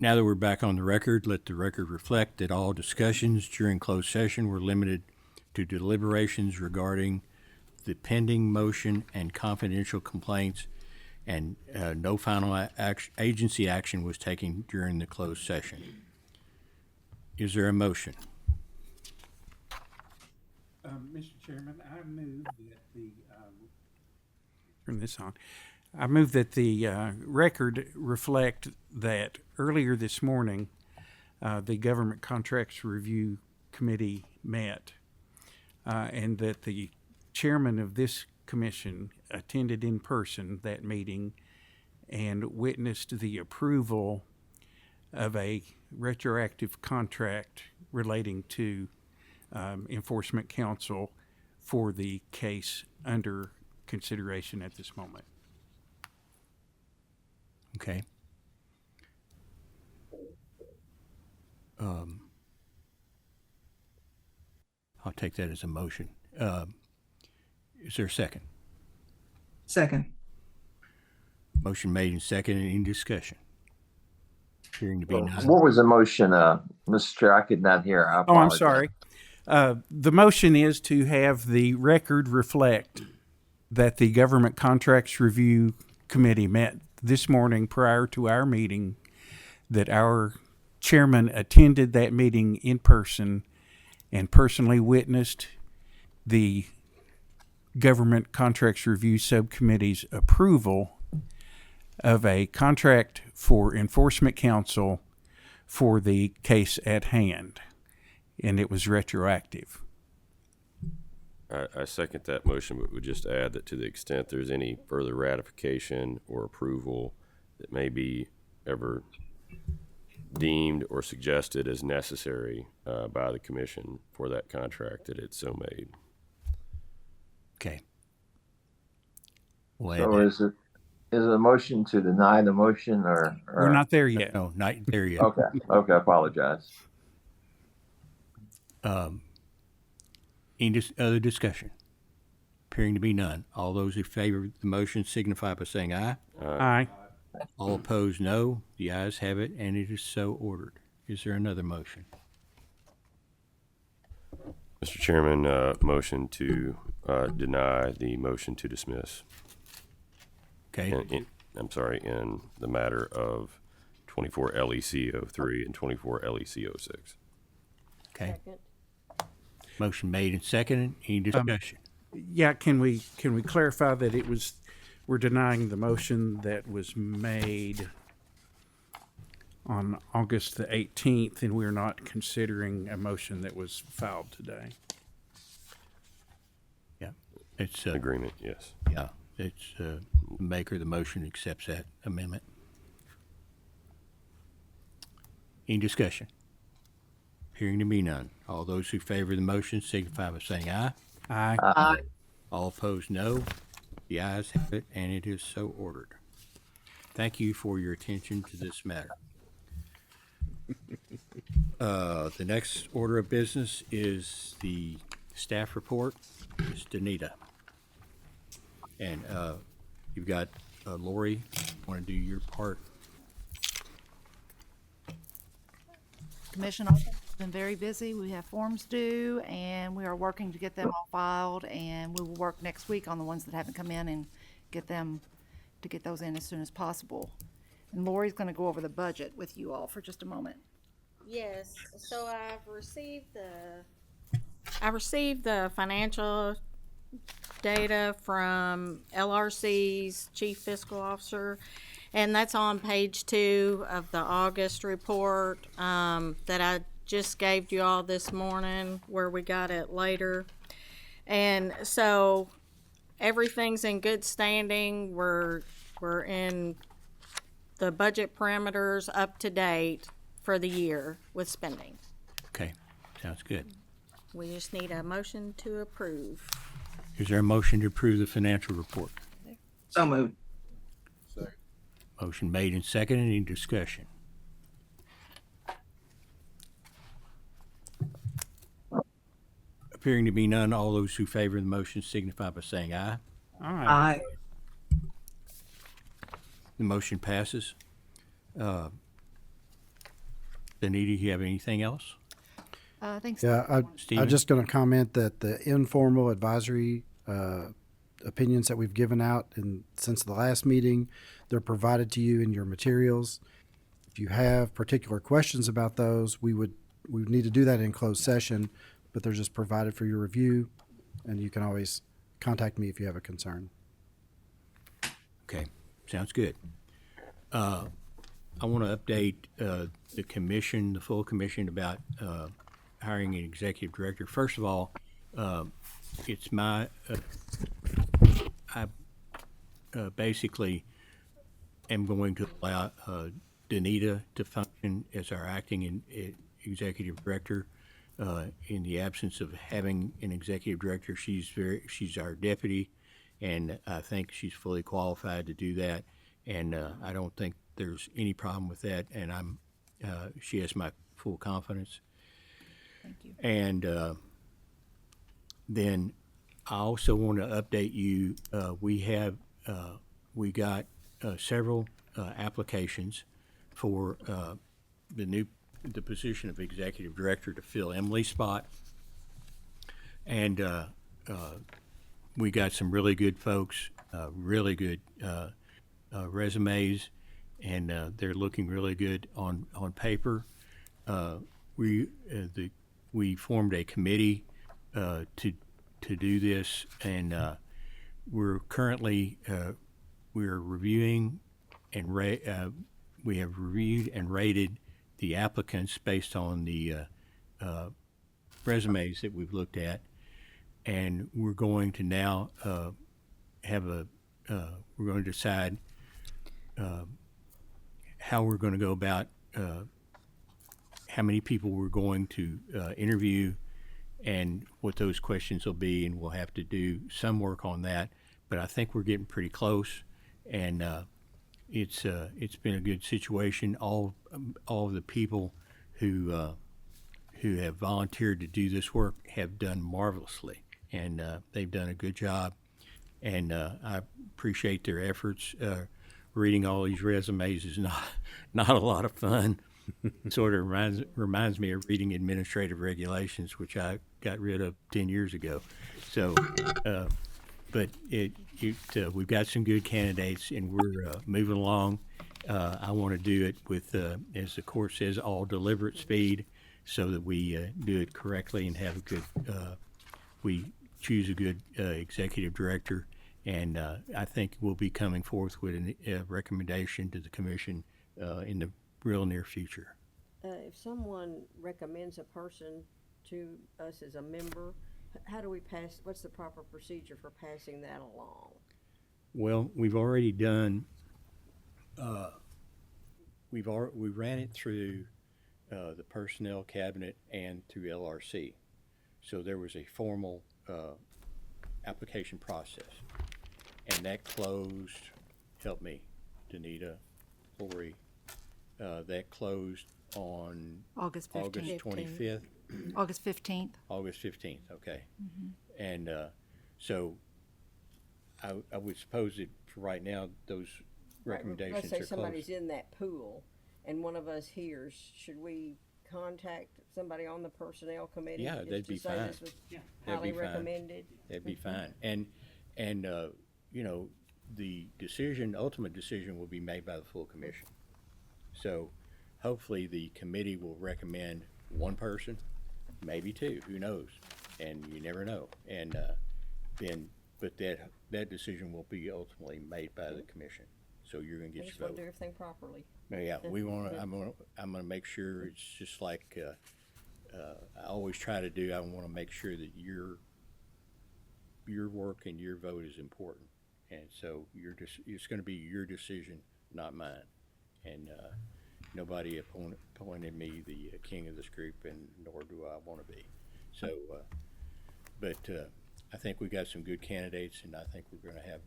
Now that we're back on the record, let the record reflect that all discussions during closed session were limited to deliberations regarding the pending motion and confidential complaints, and no final agency action was taken during the closed session. Is there a motion? Mr. Chairman, I move that the turn this on. I move that the record reflect that earlier this morning, the Government Contracts Review Committee met, and that the chairman of this commission attended in person that meeting and witnessed the approval of a retroactive contract relating to enforcement counsel for the case under consideration at this moment. Okay. I'll take that as a motion. Is there a second? Second. Motion made and seconded. Any discussion? Hearing to be none. What was the motion, Mr. Chair? I could not hear. I Oh, I'm apologize. sorry. The motion is to have the record reflect that the Government Contracts Review Committee met this morning prior to our meeting, that our chairman attended that meeting in person and personally witnessed the Government Contracts Review Subcommittee's approval of a contract for enforcement counsel for the case at hand, and it was retroactive. I second that motion, but would just add that to the extent there's any further ratification or approval that may be ever deemed or suggested as necessary by the commission for that contract, that it's so made. Okay. So is it a motion to deny the motion or? We're not there yet. No, not there yet. Okay, I apologize. Any other discussion? Appearing to be none. All those in favor of the motion signify by saying aye. Aye. All opposed, no. The ayes have it, and it is so ordered. Is there another motion? Mr. Chairman, motion to deny the motion to dismiss. Okay. I'm sorry, in the matter of 24 LEC 03 and 24 LEC 06. Okay. Motion made and seconded. Any discussion? Yeah, can we clarify that we're denying the motion that was made on August the 18th, and we're not considering a motion that was filed today? Yeah. It's Agreement, yes. yeah. It's the maker of the motion accepts that amendment. Any discussion? Hearing to be none. All those who favor the motion signify by saying aye. Aye. Aye. All opposed, no. The ayes have it, and it is so ordered. Thank you for your attention to this matter. The next order of business is the staff report. Ms. Danita. And you've got Lori. Want to do your part? Commission office has been very busy. We have forms due, and we are working to get them all filed, and we will work next week on the ones that haven't come in and get those in as soon as possible. And Lori's going to go over the budget with you all for just a moment. Yes, so I've received the financial data from LRC's Chief Fiscal Officer, and that's on page 2 of the August report that I just gave you all this morning, where we got it later. And so everything's in good standing. We're in the budget parameters up to date for the year with spending. Okay, sounds good. We just need a motion to approve. Is there a motion to approve the financial report? So moved. Motion made and seconded. Any discussion? Appearing to be none, all those who favor the motion signify by saying aye. Aye. Aye. The motion passes. Anita, you have anything else? Thanks. Yeah, I'm Stephen? just going to comment that the informal advisory opinions that we've given out and since the last meeting, they're provided to you in your materials. If you have particular questions about those, we would need to do that in closed session, but they're just provided for your review, and you can always contact me if you have a concern. Okay, sounds good. I want to update the commission, the full commission, about hiring an executive director. First of all, it's my, I basically am going to allow Danita to function as our acting executive director. In the absence of having an executive director, she's our deputy, and I think she's fully qualified to do that. And I don't think there's any problem with that. And she has my full confidence. Thank you. And then I also want to update you. We got several applications for the position of executive director to fill Emily's spot, and we got some really good folks, really good resumes, and they're looking really good on paper. We formed a committee to do this, and we're currently we're reviewing and we have reviewed and rated the applicants based on the resumes that we've looked at, and we're going to now we're going to decide how we're going to go about how many people we're going to interview and what those questions will be, and we'll have to do some work on that. But I think we're getting pretty close, and it's been a good situation. All of the people who have volunteered to do this work have done marvelously, and they've done a good job, and I appreciate their efforts. Reading all these resumes is not a lot of fun. Sort of reminds me of reading administrative regulations, which I got rid of 10 years ago. So, but we've got some good candidates, and we're moving along. I want to do it with, as the court says, all deliberate speed, so that we do it correctly and have a good. We choose a good executive director, and I think we'll be coming forth with a recommendation to the commission in the real near future. If someone recommends a person to us as a member, how do we pass, what's the proper procedure for passing that along? Well, we've already done, we ran it through the personnel cabinet and through LRC. So there was a formal application process. And that closed, help me, Danita, Lori, that closed on August 15th. August 25th. August 15th. August 15th, okay. And so I would suppose that for right now, those recommendations Let's say are somebody's closed. in that pool and one of us hears, should we contact somebody on the personnel committee? Yeah, just that'd to be say fine. this was That'd highly be fine. recommended? That'd be fine. And you know, the ultimate decision will be made by the full commission. So hopefully the committee will recommend one person, maybe two, who knows? And you never know. And but that decision will be ultimately made by the commission. So you're gonna I get just your want to vote. do everything properly. Yeah, I'm gonna make sure it's just like I always try to do. I want to make sure that your work and your vote is important, and so it's going to be your decision, not mine. And nobody appointed me the king of this group, and nor do I want to be. So, but I think we got some good candidates, and I think we're going to have.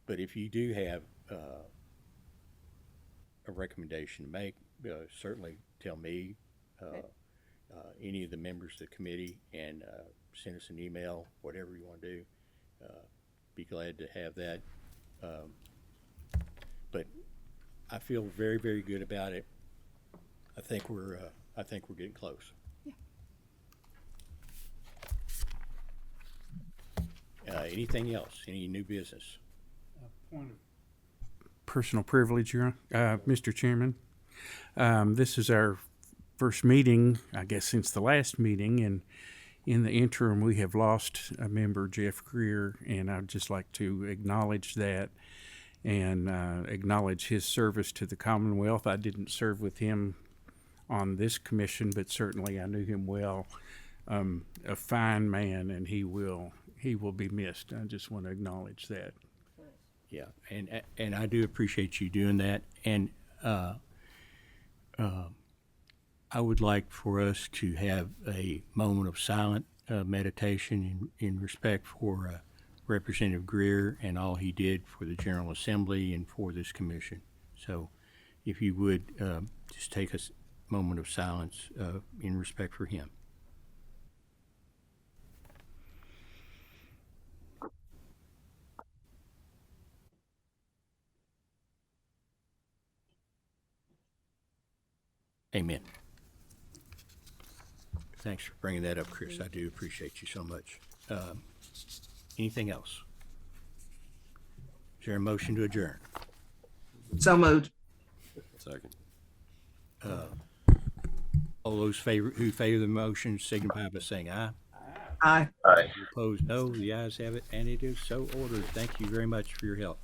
But if you do have a recommendation to make, certainly tell me, any of the members of the committee, and send us an email, whatever you want to do. Be glad to have that. But I feel very, very good about it. I think we're getting close. Anything else? Any new business? Point of personal privilege, Mr. Chairman. This is our first meeting, I guess, since the last meeting, and in the interim, we have lost a member, Jeff Greer, and I'd just like to acknowledge that and acknowledge his service to the Commonwealth. I didn't serve with him on this commission, but certainly I knew him well. A fine man, and he will be missed. I just want to acknowledge that. Yeah, and I do appreciate you doing that. And I would like for us to have a moment of silent meditation in respect for Representative Greer and all he did for the General Assembly and for this commission. So if you would just take a moment of silence in respect for him. Amen. Thanks for bringing that up, Chris. I do appreciate you so much. Anything else? Is there a motion to adjourn? So moved. Second. All those who favor the motion signify by saying aye. Aye. Aye. Opposed, no. The ayes have it, and it is so ordered. Thank you very much for your help.